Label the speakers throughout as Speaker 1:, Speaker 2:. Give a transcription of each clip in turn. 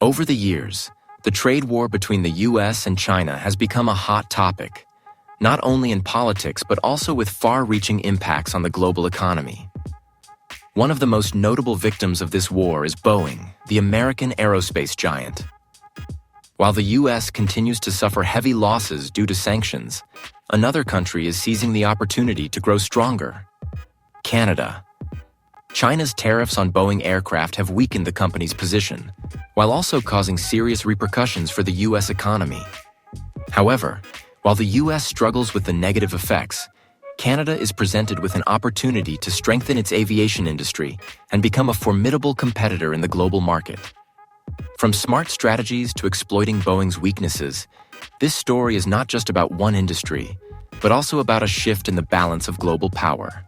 Speaker 1: Over the years, the trade war between the US and China has become a hot topic, not only in politics but also with far-reaching impacts on the global economy. One of the most notable victims of this war is Boeing, the American aerospace giant. While the US continues to suffer heavy losses due to sanctions, another country is seizing the opportunity to grow stronger: Canada. China's tariffs on Boeing aircraft have weakened the company's position, while also causing serious repercussions for the US economy. However, while the US struggles with the negative effects, Canada is presented with an opportunity to strengthen its aviation industry and become a formidable competitor in the global market. From smart strategies to exploiting Boeing's weaknesses, this story is not just about one industry, but also about a shift in the balance of global power.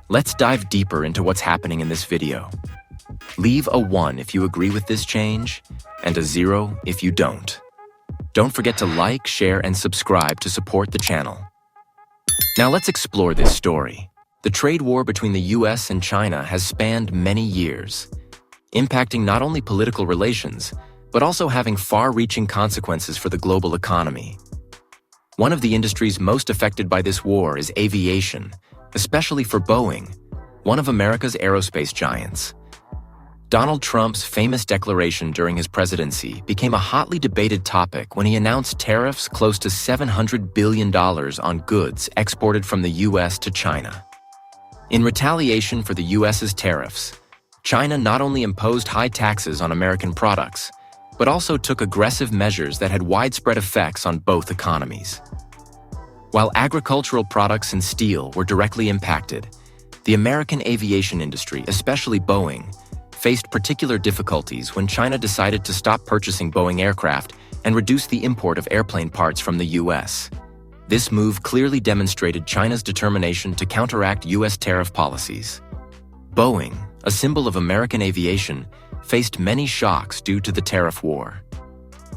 Speaker 1: Let's dive deeper into what's happening in this video. Leave a 1 if you agree with this change, and a 0 if you don't. Don't forget to like, share, and subscribe to support the channel. Now let's explore this story. The trade war between the US and China has spanned many years, impacting not only political relations, but also having far-reaching consequences for the global economy. One of the industries most affected by this war is aviation, especially for Boeing, one of America's aerospace giants. Donald Trump's famous declaration during his presidency became a hotly debated topic when he announced tariffs close to $700 billion on goods exported from the US to China. In retaliation for the US's tariffs, China not only imposed high taxes on American products, but also took aggressive measures that had widespread effects on both economies. While agricultural products and steel were directly impacted, the American aviation industry, especially Boeing, faced particular difficulties when China decided to stop purchasing Boeing aircraft and reduce the import of airplane parts from the US. This move clearly demonstrated China's determination to counteract US tariff policies. Boeing, a symbol of American aviation, faced many shocks due to the tariff war.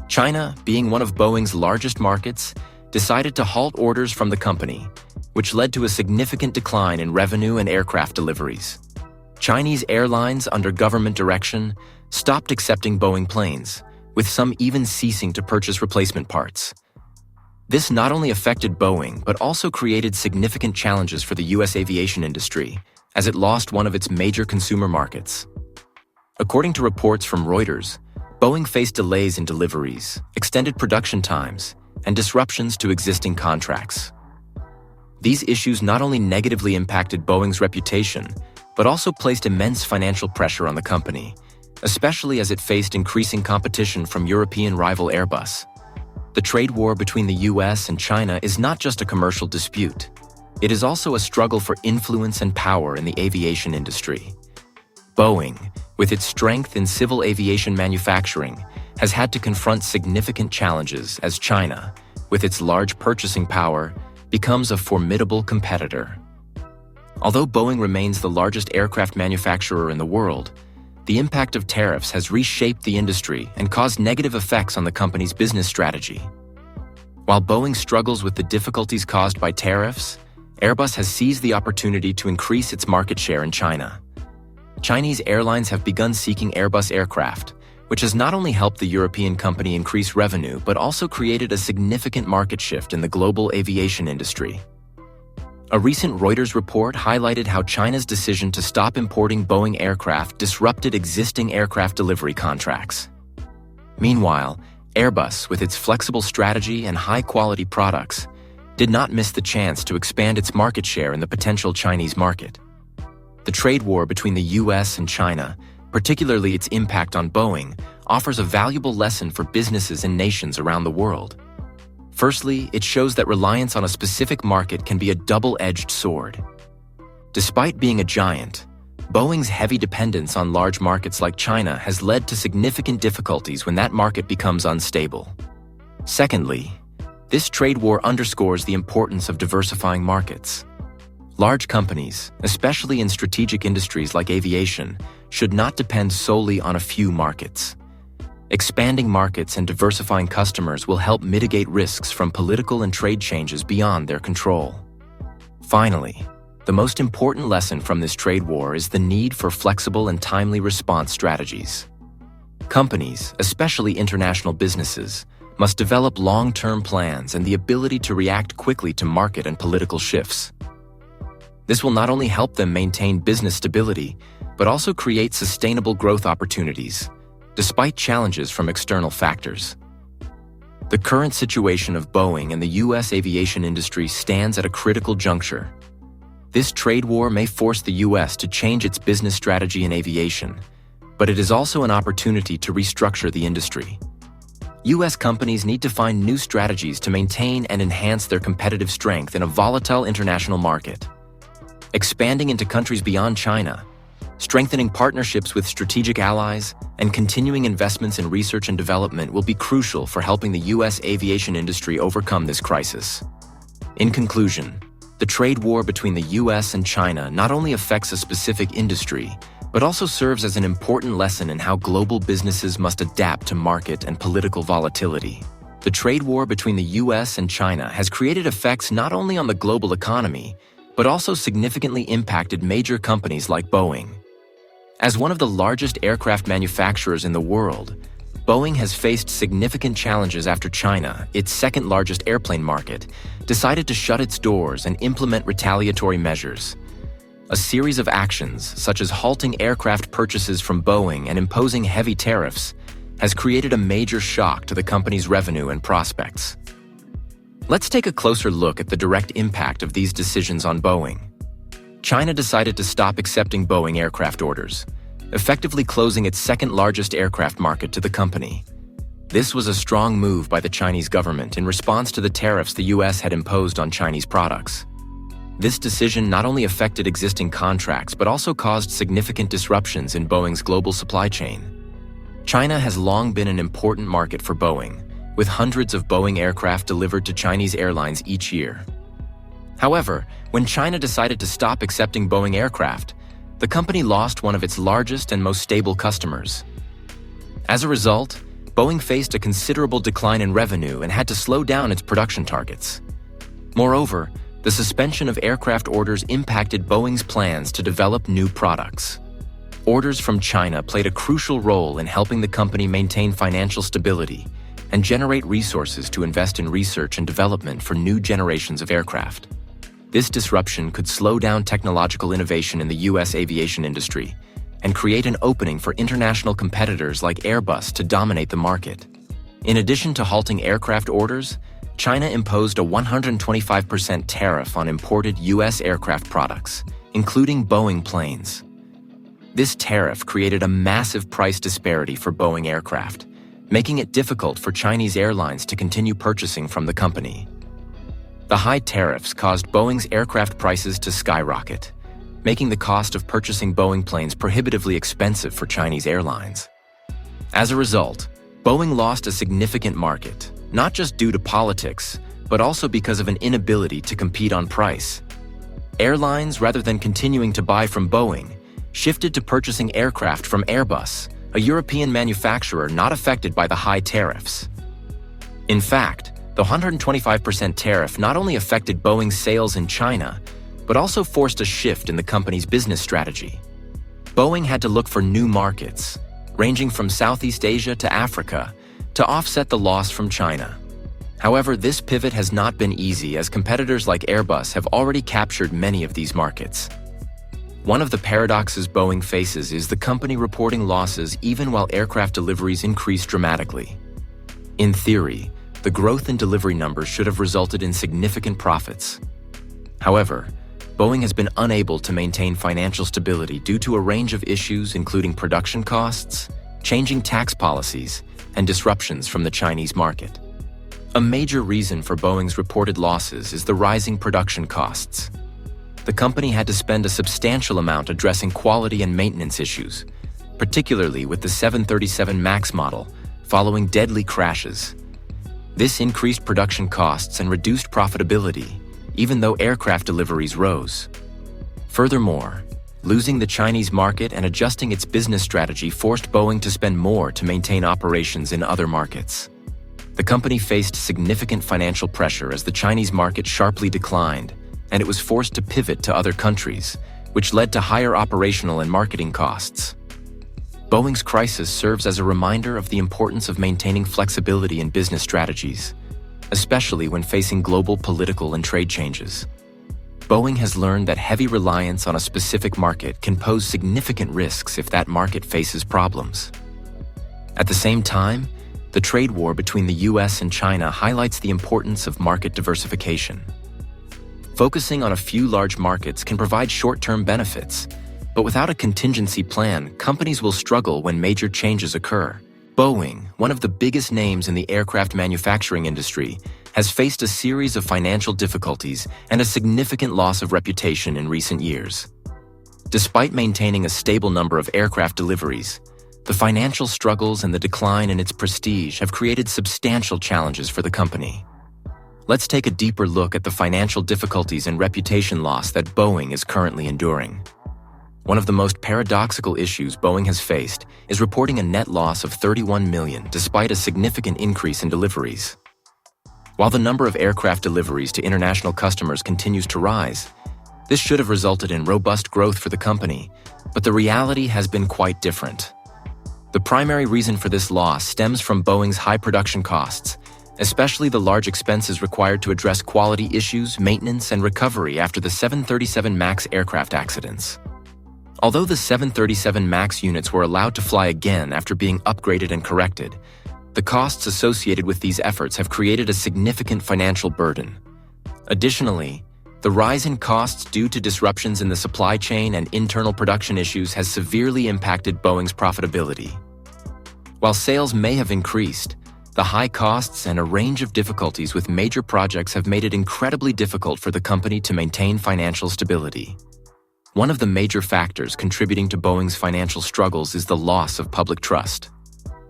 Speaker 1: China, being one of Boeing's largest markets, decided to halt orders from the company, which led to a significant decline in revenue and aircraft deliveries. Chinese airlines, under government direction, stopped accepting Boeing planes, with some even ceasing to purchase replacement parts. This not only affected Boeing, but also created significant challenges for the US aviation industry, as it lost one of its major consumer markets. According to reports from Reuters, Boeing faced delays in deliveries, extended production times, and disruptions to existing contracts. These issues not only negatively impacted Boeing's reputation, but also placed immense financial pressure on the company, especially as it faced increasing competition from European rival Airbus. The trade war between the US and China is not just a commercial dispute. It is also a struggle for influence and power in the aviation industry. Boeing, with its strength in civil aviation manufacturing, has had to confront significant challenges as China, with its large purchasing power, becomes a formidable competitor. Although Boeing remains the largest aircraft manufacturer in the world, the impact of tariffs has reshaped the industry and caused negative effects on the company's business strategy. While Boeing struggles with the difficulties caused by tariffs, Airbus has seized the opportunity to increase its market share in China. Chinese airlines have begun seeking Airbus aircraft, which has not only helped the European company increase revenue but also created a significant market shift in the global aviation industry. A recent Reuters report highlighted how China's decision to stop importing Boeing aircraft disrupted existing aircraft delivery contracts. Meanwhile, Airbus, with its flexible strategy and high-quality products, did not miss the chance to expand its market share in the potential Chinese market. The trade war between the US and China, particularly its impact on Boeing, offers a valuable lesson for businesses and nations around the world. Firstly, it shows that reliance on a specific market can be a double-edged sword. Despite being a giant, Boeing's heavy dependence on large markets like China has led to significant difficulties when that market becomes unstable. Secondly, this trade war underscores the importance of diversifying markets. Large companies, especially in strategic industries like aviation, should not depend solely on a few markets. Expanding markets and diversifying customers will help mitigate risks from political and trade changes beyond their control. Finally, the most important lesson from this trade war is the need for flexible and timely response strategies. Companies, especially international businesses, must develop long-term plans and the ability to react quickly to market and political shifts. This will not only help them maintain business stability, but also create sustainable growth opportunities, despite challenges from external factors. The current situation of Boeing and the U.S. aviation industry stands at a critical juncture. This trade war may force the U.S. to change its business strategy in aviation, but it is also an opportunity to restructure the industry. U.S. companies need to find new strategies to maintain and enhance their competitive strength in a volatile international market. Expanding into countries beyond China, strengthening partnerships with strategic allies, and continuing investments in research and development will be crucial for helping the U.S. aviation industry overcome this crisis. In conclusion, the trade war between the U.S. and China not only affects a specific industry, but also serves as an important lesson in how global businesses must adapt to market and political volatility. The trade war between the U.S. and China has created effects not only on the global economy, but also significantly impacted major companies like Boeing. As one of the largest aircraft manufacturers in the world, Boeing has faced significant challenges after China, its second-largest airplane market, decided to shut its doors and implement retaliatory measures. A series of actions, such as halting aircraft purchases from Boeing and imposing heavy tariffs, has created a major shock to the company's revenue and prospects. Let's take a closer look at the direct impact of these decisions on Boeing. China decided to stop accepting Boeing aircraft orders, effectively closing its second-largest aircraft market to the company. This was a strong move by the Chinese government in response to the tariffs the U.S. had imposed on Chinese products. This decision not only affected existing contracts but also caused significant disruptions in Boeing's global supply chain. China has long been an important market for Boeing, with hundreds of Boeing aircraft delivered to Chinese airlines each year. However, when China decided to stop accepting Boeing aircraft, the company lost one of its largest and most stable customers. As a result, Boeing faced a considerable decline in revenue and had to slow down its production targets. Moreover, the suspension of aircraft orders impacted Boeing's plans to develop new products. Orders from China played a crucial role in helping the company maintain financial stability and generate resources to invest in research and development for new generations of aircraft. This disruption could slow down technological innovation in the U.S. aviation industry and create an opening for international competitors like Airbus to dominate the market. In addition to halting aircraft orders, China imposed a 125% tariff on imported U.S. aircraft products, including Boeing planes. This tariff created a massive price disparity for Boeing aircraft, making it difficult for Chinese airlines to continue purchasing from the company. The high tariffs caused Boeing's aircraft prices to skyrocket, making the cost of purchasing Boeing planes prohibitively expensive for Chinese airlines. As a result, Boeing lost a significant market, not just due to politics, but also because of an inability to compete on price. Airlines, rather than continuing to buy from Boeing, shifted to purchasing aircraft from Airbus, a European manufacturer not affected by the high tariffs. In fact, the 125% tariff not only affected Boeing's sales in China, but also forced a shift in the company's business strategy. Boeing had to look for new markets, ranging from Southeast Asia to Africa, to offset the loss from China. However, this pivot has not been easy as competitors like Airbus have already captured many of these markets. One of the paradoxes Boeing faces is the company reporting losses even while aircraft deliveries increase dramatically. In theory, the growth in delivery numbers should have resulted in significant profits. However, Boeing has been unable to maintain financial stability due to a range of issues including production costs, changing tax policies, and disruptions from the Chinese market. A major reason for Boeing's reported losses is the rising production costs. The company had to spend a substantial amount addressing quality and maintenance issues, particularly with the 737 MAX model, following deadly crashes. This increased production costs and reduced profitability, even though aircraft deliveries rose. Furthermore, losing the Chinese market and adjusting its business strategy forced Boeing to spend more to maintain operations in other markets. The company faced significant financial pressure as the Chinese market sharply declined, and it was forced to pivot to other countries, which led to higher operational and marketing costs. Boeing's crisis serves as a reminder of the importance of maintaining flexibility in business strategies, especially when facing global political and trade changes. Boeing has learned that heavy reliance on a specific market can pose significant risks if that market faces problems. At the same time, the trade war between the US and China highlights the importance of market diversification. Focusing on a few large markets can provide short-term benefits, but without a contingency plan, companies will struggle when major changes occur. Boeing, one of the biggest names in the aircraft manufacturing industry, has faced a series of financial difficulties and a significant loss of reputation in recent years. Despite maintaining a stable number of aircraft deliveries, the financial struggles and the decline in its prestige have created substantial challenges for the company. Let's take a deeper look at the financial difficulties and reputation loss that Boeing is currently enduring. One of the most paradoxical issues Boeing has faced is reporting a net loss of $31 million despite a significant increase in deliveries. While the number of aircraft deliveries to international customers continues to rise, this should have resulted in robust growth for the company, but the reality has been quite different. The primary reason for this loss stems from Boeing's high production costs, especially the large expenses required to address quality issues, maintenance, and recovery after the 737 MAX aircraft accidents. Although the 737 MAX units were allowed to fly again after being upgraded and corrected, the costs associated with these efforts have created a significant financial burden. Additionally, the rise in costs due to disruptions in the supply chain and internal production issues has severely impacted Boeing's profitability. While sales may have increased, the high costs and a range of difficulties with major projects have made it incredibly difficult for the company to maintain financial stability. One of the major factors contributing to Boeing's financial struggles is the loss of public trust.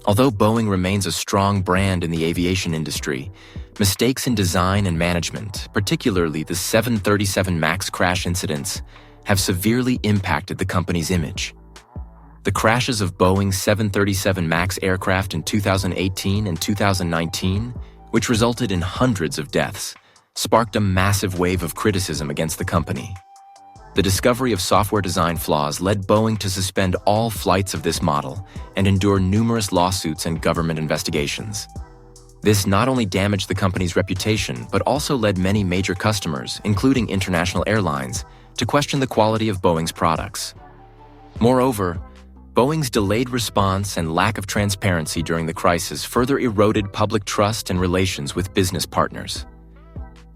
Speaker 1: Although Boeing remains a strong brand in the aviation industry, mistakes in design and management, particularly the 737 MAX crash incidents, have severely impacted the company's image. The crashes of Boeing's 737 MAX aircraft in 2018 and 2019, which resulted in hundreds of deaths, sparked a massive wave of criticism against the company. The discovery of software design flaws led Boeing to suspend all flights of this model and endure numerous lawsuits and government investigations. This not only damaged the company's reputation, but also led many major customers, including international airlines, to question the quality of Boeing's products. Moreover, Boeing's delayed response and lack of transparency during the crisis further eroded public trust and relations with business partners.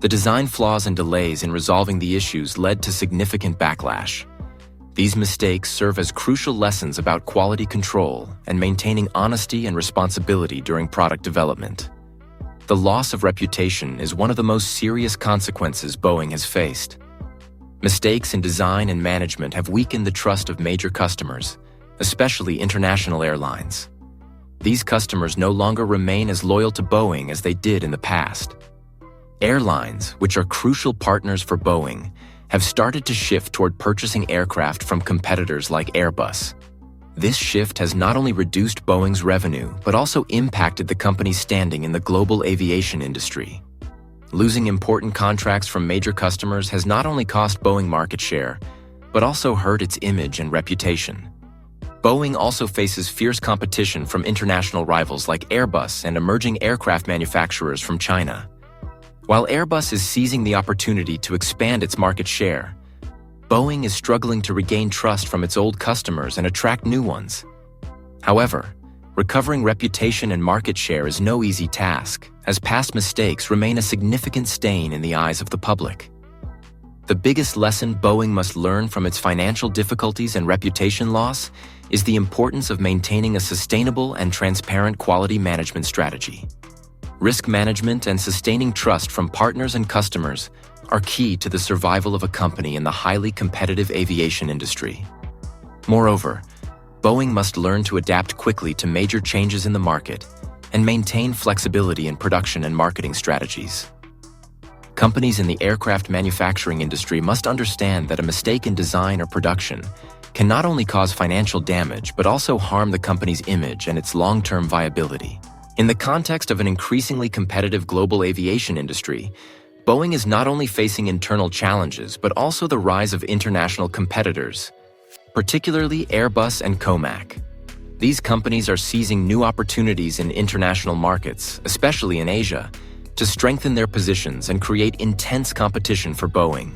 Speaker 1: The design flaws and delays in resolving the issues led to significant backlash. These mistakes serve as crucial lessons about quality control and maintaining honesty and responsibility during product development. The loss of reputation is one of the most serious consequences Boeing has faced. Mistakes in design and management have weakened the trust of major customers, especially international airlines. These customers no longer remain as loyal to Boeing as they did in the past. Airlines, which are crucial partners for Boeing, have started to shift toward purchasing aircraft from competitors like Airbus. This shift has not only reduced Boeing's revenue, but also impacted the company's standing in the global aviation industry. Losing important contracts from major customers has not only cost Boeing market share, but also hurt its image and reputation. Boeing also faces fierce competition from international rivals like Airbus and emerging aircraft manufacturers from China. While Airbus is seizing the opportunity to expand its market share, Boeing is struggling to regain trust from its old customers and attract new ones. However, recovering reputation and market share is no easy task, as past mistakes remain a significant stain in the eyes of the public. The biggest lesson Boeing must learn from its financial difficulties and reputation loss is the importance of maintaining a sustainable and transparent quality management strategy. Risk management and sustaining trust from partners and customers are key to the survival of a company in the highly competitive aviation industry. Moreover, Boeing must learn to adapt quickly to major changes in the market and maintain flexibility in production and marketing strategies. Companies in the aircraft manufacturing industry must understand that a mistake in design or production can not only cause financial damage, but also harm the company's image and its long-term viability. In the context of an increasingly competitive global aviation industry, Boeing is not only facing internal challenges, but also the rise of international competitors, particularly Airbus and Comac. These companies are seizing new opportunities in international markets, especially in Asia, to strengthen their positions and create intense competition for Boeing.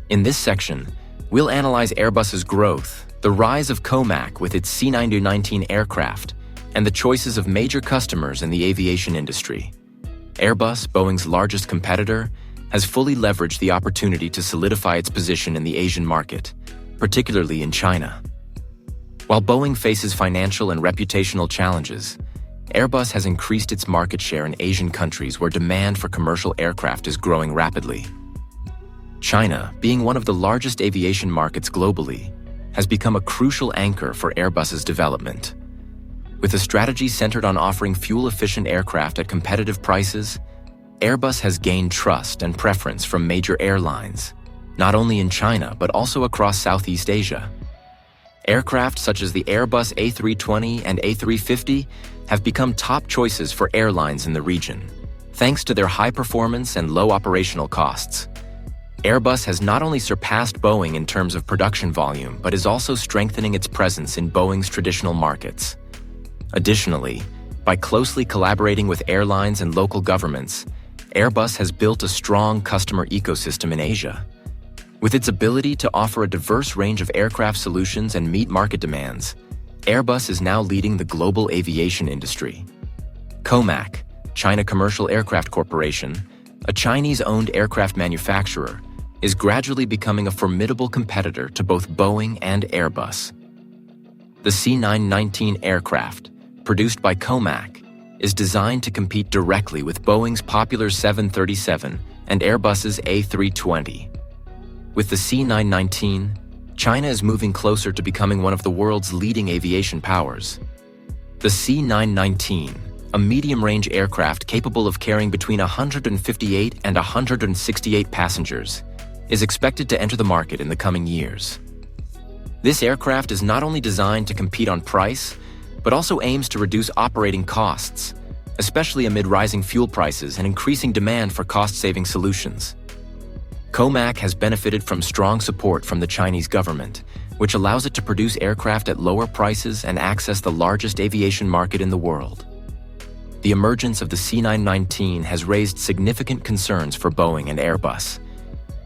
Speaker 1: In this section, we'll analyze Airbus's growth, the rise of COMAC with its C919 aircraft, and the choices of major customers in the aviation industry. Airbus, Boeing's largest competitor, has fully leveraged the opportunity to solidify its position in the Asian market, particularly in China. While Boeing faces financial and reputational challenges, Airbus has increased its market share in Asian countries where demand for commercial aircraft is growing rapidly. China, being one of the largest aviation markets globally, has become a crucial anchor for Airbus's development. With a strategy centered on offering fuel-efficient aircraft at competitive prices, Airbus has gained trust and preference from major airlines, not only in China but also across Southeast Asia. Aircraft such as the Airbus A320 and A350 have become top choices for airlines in the region, thanks to their high performance and low operational costs. Airbus has not only surpassed Boeing in terms of production volume, but is also strengthening its presence in Boeing's traditional markets. Additionally, by closely collaborating with airlines and local governments, Airbus has built a strong customer ecosystem in Asia. With its ability to offer a diverse range of aircraft solutions and meet market demands, Airbus is now leading the global aviation industry. COMAC, China Commercial Aircraft Corporation, a Chinese-owned aircraft manufacturer, is gradually becoming a formidable competitor to both Boeing and Airbus. The C919 aircraft, produced by COMAC, is designed to compete directly with Boeing's popular 737 and Airbus's A320. With the C919, China is moving closer to becoming one of the world's leading aviation powers. The C919, a medium-range aircraft capable of carrying between 158 and 168 passengers, is expected to enter the market in the coming years. This aircraft is not only designed to compete on price, but also aims to reduce operating costs, especially amid rising fuel prices and increasing demand for cost-saving solutions. COMAC has benefited from strong support from the Chinese government, which allows it to produce aircraft at lower prices and access the largest aviation market in the world. The emergence of the C919 has raised significant concerns for Boeing and Airbus,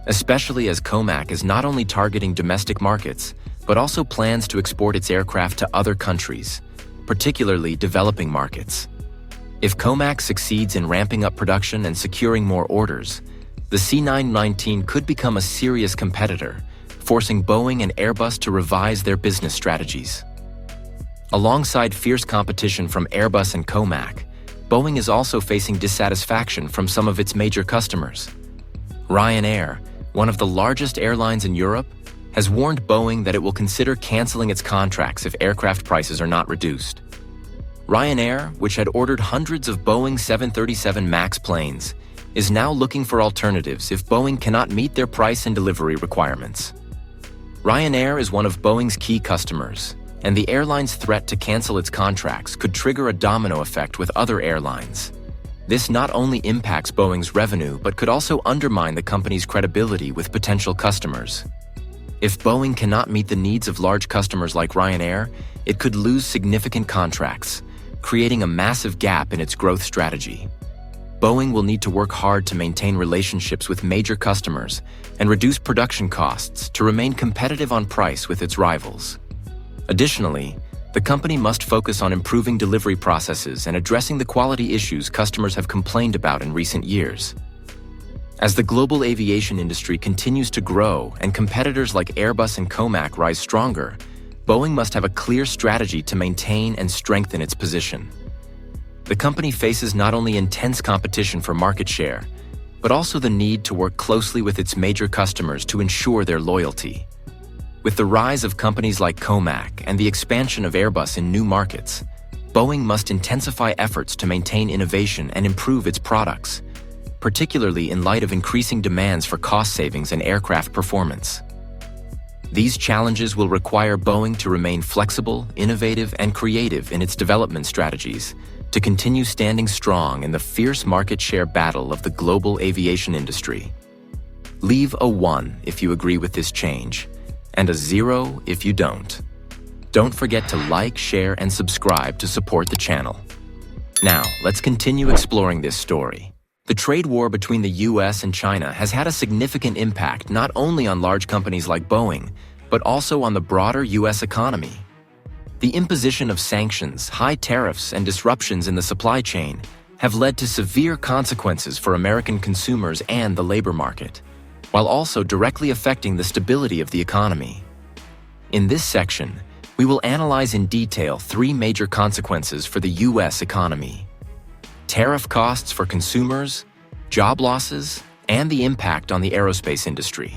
Speaker 1: especially as COMAC is not only targeting domestic markets, but also plans to export its aircraft to other countries, particularly developing markets. If COMAC succeeds in ramping up production and securing more orders, the C919 could become a serious competitor, forcing Boeing and Airbus to revise their business strategies. Alongside fierce competition from Airbus and COMAC, Boeing is also facing dissatisfaction from some of its major customers. Ryanair, one of the largest airlines in Europe, has warned Boeing that it will consider canceling its contracts if aircraft prices are not reduced. Ryanair, which had ordered hundreds of Boeing 737 MAX planes, is now looking for alternatives if Boeing cannot meet their price and delivery requirements. Ryanair is one of Boeing's key customers, and the airline's threat to cancel its contracts could trigger a domino effect with other airlines. This not only impacts Boeing's revenue, but could also undermine the company's credibility with potential customers. If Boeing cannot meet the needs of large customers like Ryanair, it could lose significant contracts, creating a massive gap in its growth strategy. Boeing will need to work hard to maintain relationships with major customers and reduce production costs to remain competitive on price with its rivals. Additionally, the company must focus on improving delivery processes and addressing the quality issues customers have complained about in recent years. As the global aviation industry continues to grow and competitors like Airbus and COMAC rise stronger, Boeing must have a clear strategy to maintain and strengthen its position. The company faces not only intense competition for market share, but also the need to work closely with its major customers to ensure their loyalty. With the rise of companies like COMAC and the expansion of Airbus in new markets, Boeing must intensify efforts to maintain innovation and improve its products, particularly in light of increasing demands for cost savings and aircraft performance. These challenges will require Boeing to remain flexible, innovative, and creative in its development strategies to continue standing strong in the fierce market share battle of the global aviation industry. Leave a 1 if you agree with this change, and a 0 if you don't. Don't forget to like, share, and subscribe to support the channel. Now, let's continue exploring this story. The trade war between the US and China has had a significant impact not only on large companies like Boeing, but also on the broader US economy. The imposition of sanctions, high tariffs, and disruptions in the supply chain have led to severe consequences for American consumers and the labor market, while also directly affecting the stability of the economy. In this section, we will analyze in detail three major consequences for the US economy: tariff costs for consumers, job losses, and the impact on the aerospace industry.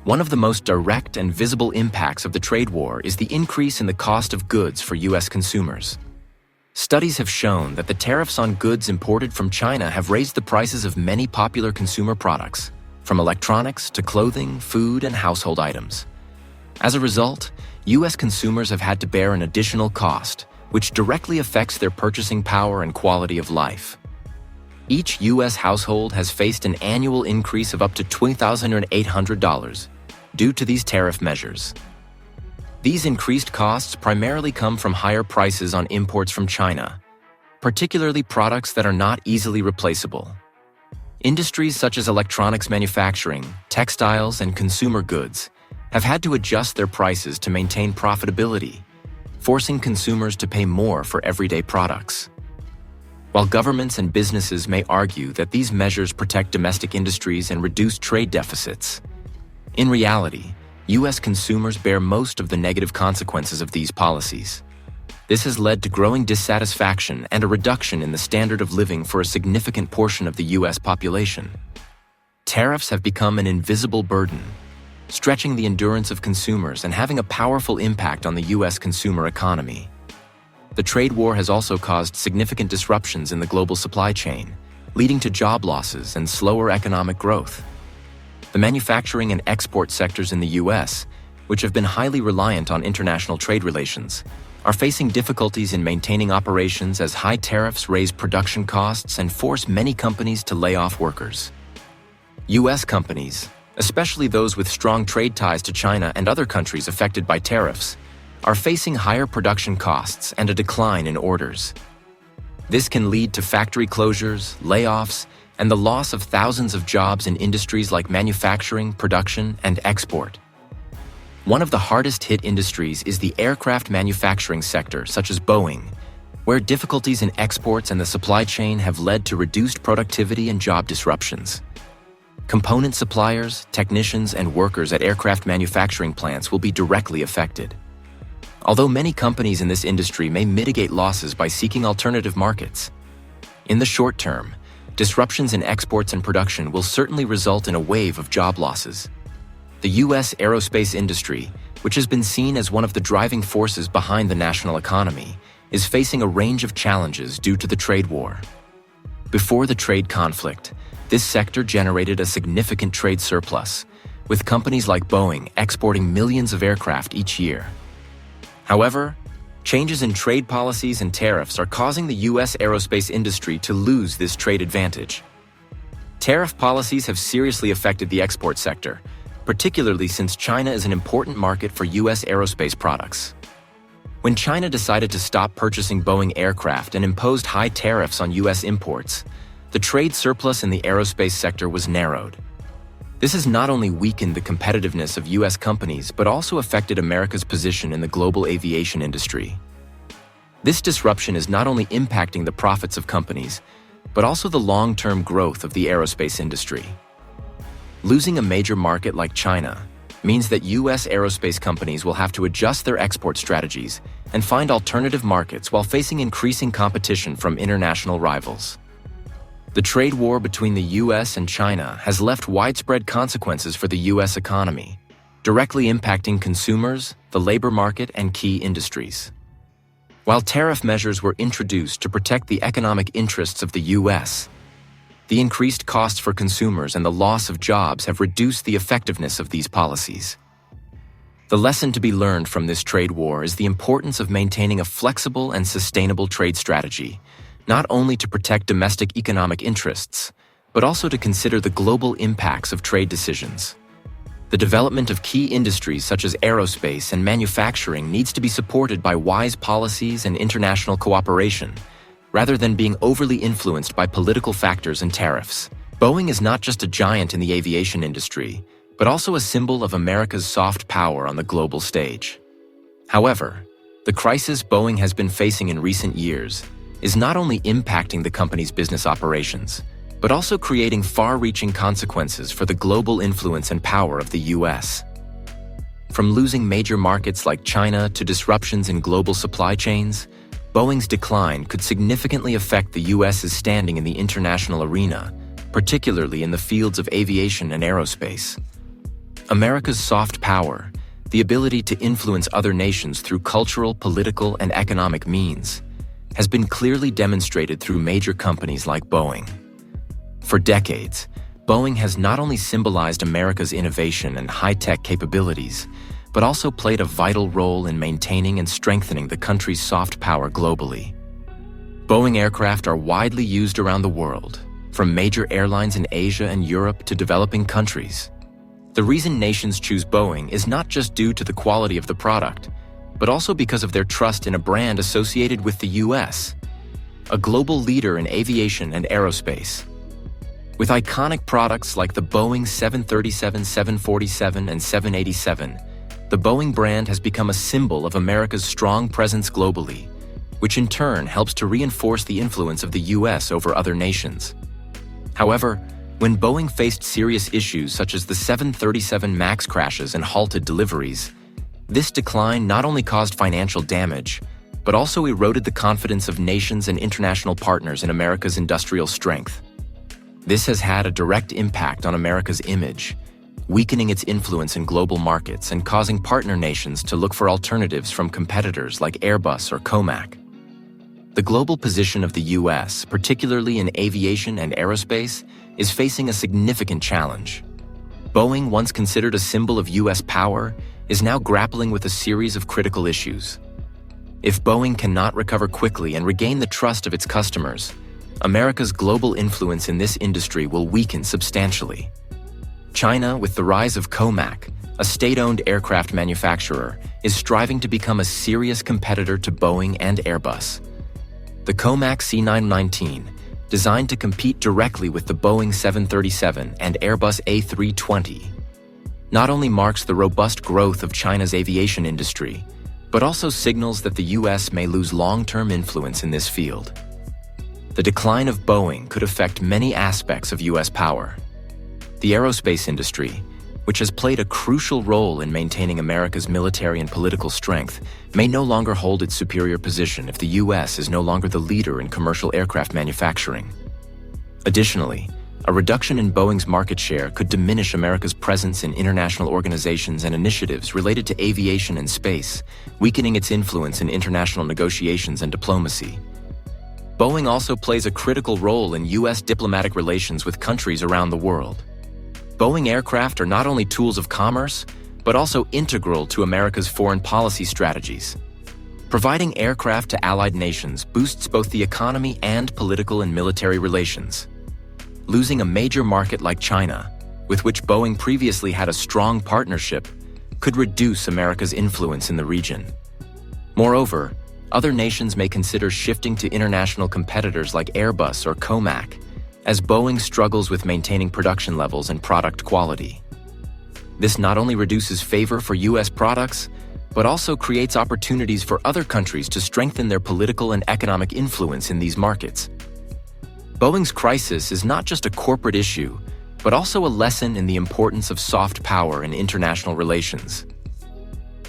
Speaker 1: One of the most direct and visible impacts of the trade war is the increase in the cost of goods for US consumers. Studies have shown that the tariffs on goods imported from China have raised the prices of many popular consumer products, from electronics to clothing, food, and household items. As a result, US consumers have had to bear an additional cost, which directly affects their purchasing power and quality of life. Each US household has faced an annual increase of up to $2,800 due to these tariff measures. These increased costs primarily come from higher prices on imports from China, particularly products that are not easily replaceable. Industries such as electronics manufacturing, textiles, and consumer goods have had to adjust their prices to maintain profitability, forcing consumers to pay more for everyday products. While governments and businesses may argue that these measures protect domestic industries and reduce trade deficits, in reality, US consumers bear most of the negative consequences of these policies. This has led to growing dissatisfaction and a reduction in the standard of living for a significant portion of the US population. Tariffs have become an invisible burden, stretching the endurance of consumers and having a powerful impact on the US consumer economy. The trade war has also caused significant disruptions in the global supply chain, leading to job losses and slower economic growth. The manufacturing and export sectors in the US, which have been highly reliant on international trade relations, are facing difficulties in maintaining operations as high tariffs raise production costs and force many companies to lay off workers. US companies, especially those with strong trade ties to China and other countries affected by tariffs, are facing higher production costs and a decline in orders. This can lead to factory closures, layoffs, and the loss of thousands of jobs in industries like manufacturing, production, and export. One of the hardest-hit industries is the aircraft manufacturing sector, such as Boeing, where difficulties in exports and the supply chain have led to reduced productivity and job disruptions. Component suppliers, technicians, and workers at aircraft manufacturing plants will be directly affected. Although many companies in this industry may mitigate losses by seeking alternative markets, in the short term, disruptions in exports and production will certainly result in a wave of job losses. The US aerospace industry, which has been seen as one of the driving forces behind the national economy, is facing a range of challenges due to the trade war. Before the trade conflict, this sector generated a significant trade surplus, with companies like Boeing exporting millions of aircraft each year. However, changes in trade policies and tariffs are causing the US aerospace industry to lose this trade advantage. Tariff policies have seriously affected the export sector, particularly since China is an important market for US aerospace products. When China decided to stop purchasing Boeing aircraft and imposed high tariffs on US imports, the trade surplus in the aerospace sector was narrowed. This has not only weakened the competitiveness of US companies, but also affected America's position in the global aviation industry. This disruption is not only impacting the profits of companies, but also the long-term growth of the aerospace industry. Losing a major market like China means that US aerospace companies will have to adjust their export strategies and find alternative markets while facing increasing competition from international rivals. The trade war between the US and China has left widespread consequences for the US economy, directly impacting consumers, the labor market, and key industries. While tariff measures were introduced to protect the economic interests of the US, the increased costs for consumers and the loss of jobs have reduced the effectiveness of these policies. The lesson to be learned from this trade war is the importance of maintaining a flexible and sustainable trade strategy, not only to protect domestic economic interests, but also to consider the global impacts of trade decisions. The development of key industries such as aerospace and manufacturing needs to be supported by wise policies and international cooperation, rather than being overly influenced by political factors and tariffs. Boeing is not just a giant in the aviation industry, but also a symbol of America's soft power on the global stage. However, the crisis Boeing has been facing in recent years is not only impacting the company's business operations, but also creating far-reaching consequences for the global influence and power of the U.S. From losing major markets like China to disruptions in global supply chains, Boeing's decline could significantly affect the U.S.'s standing in the international arena, particularly in the fields of aviation and aerospace. America's soft power, the ability to influence other nations through cultural, political, and economic means, has been clearly demonstrated through major companies like Boeing. For decades, Boeing has not only symbolized America's innovation and high-tech capabilities, but also played a vital role in maintaining and strengthening the country's soft power globally. Boeing aircraft are widely used around the world, from major airlines in Asia and Europe to developing countries. The reason nations choose Boeing is not just due to the quality of the product, but also because of their trust in a brand associated with the U.S., a global leader in aviation and aerospace. With iconic products like the Boeing 737, 747, and 787, the Boeing brand has become a symbol of America's strong presence globally, which in turn helps to reinforce the influence of the U.S. over other nations. However, when Boeing faced serious issues such as the 737 MAX crashes and halted deliveries, this decline not only caused financial damage, but also eroded the confidence of nations and international partners in America's industrial strength. This has had a direct impact on America's image, weakening its influence in global markets and causing partner nations to look for alternatives from competitors like Airbus or Comac. The global position of the U.S., particularly in aviation and aerospace, is facing a significant challenge. Boeing, once considered a symbol of U.S. power, is now grappling with a series of critical issues. If Boeing cannot recover quickly and regain the trust of its customers, America's global influence in this industry will weaken substantially. China, with the rise of Comac, a state-owned aircraft manufacturer, is striving to become a serious competitor to Boeing and Airbus. The Comac C919, designed to compete directly with the Boeing 737 and Airbus A320, not only marks the robust growth of China's aviation industry, but also signals that the U.S. may lose long-term influence in this field. The decline of Boeing could affect many aspects of U.S. power. The aerospace industry, which has played a crucial role in maintaining America's military and political strength, may no longer hold its superior position if the U.S. is no longer the leader in commercial aircraft manufacturing. Additionally, a reduction in Boeing's market share could diminish America's presence in international organizations and initiatives related to aviation and space, weakening its influence in international negotiations and diplomacy. Boeing also plays a critical role in U.S. diplomatic relations with countries around the world. Boeing aircraft are not only tools of commerce, but also integral to America's foreign policy strategies. Providing aircraft to allied nations boosts both the economy and political and military relations. Losing a major market like China, with which Boeing previously had a strong partnership, could reduce America's influence in the region. Moreover, other nations may consider shifting to international competitors like Airbus or Comac, as Boeing struggles with maintaining production levels and product quality. This not only reduces favor for U.S. products, but also creates opportunities for other countries to strengthen their political and economic influence in these markets. Boeing's crisis is not just a corporate issue, but also a lesson in the importance of soft power in international relations.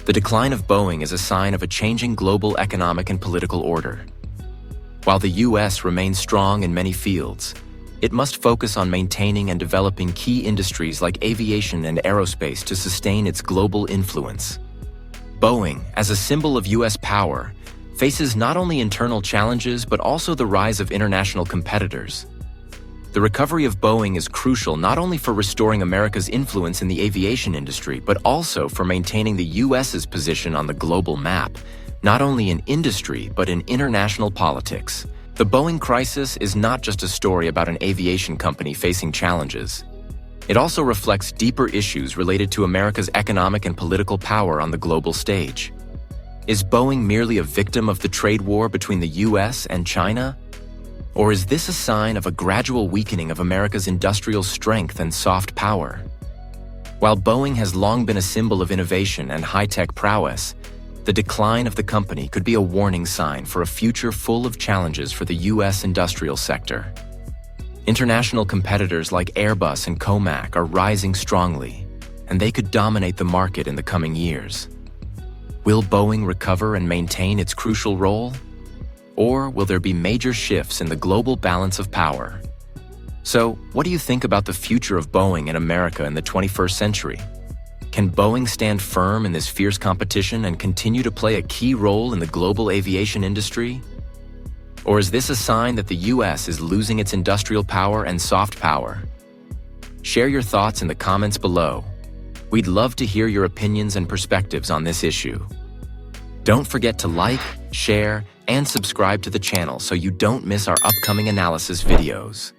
Speaker 1: The decline of Boeing is a sign of a changing global economic and political order. While the U.S. remains strong in many fields, it must focus on maintaining and developing key industries like aviation and aerospace to sustain its global influence. Boeing, as a symbol of U.S. power, faces not only internal challenges but also the rise of international competitors. The recovery of Boeing is crucial not only for restoring America's influence in the aviation industry, but also for maintaining the U.S.'s position on the global map, not only in industry but in international politics. The Boeing crisis is not just a story about an aviation company facing challenges. It also reflects deeper issues related to America's economic and political power on the global stage. Is Boeing merely a victim of the trade war between the US and China? Or is this a sign of a gradual weakening of America's industrial strength and soft power? While Boeing has long been a symbol of innovation and high-tech prowess, the decline of the company could be a warning sign for a future full of challenges for the US industrial sector. International competitors like Airbus and Comac are rising strongly, and they could dominate the market in the coming years. Will Boeing recover and maintain its crucial role? Or will there be major shifts in the global balance of power? So, what do you think about the future of Boeing in America in the 21st century? Can Boeing stand firm in this fierce competition and continue to play a key role in the global aviation industry? Or is this a sign that the US is losing its industrial power and soft power? Share your thoughts in the comments below. We'd love to hear your opinions and perspectives on this issue. Don't forget to like, share, and subscribe to the channel so you don't miss our upcoming analysis videos.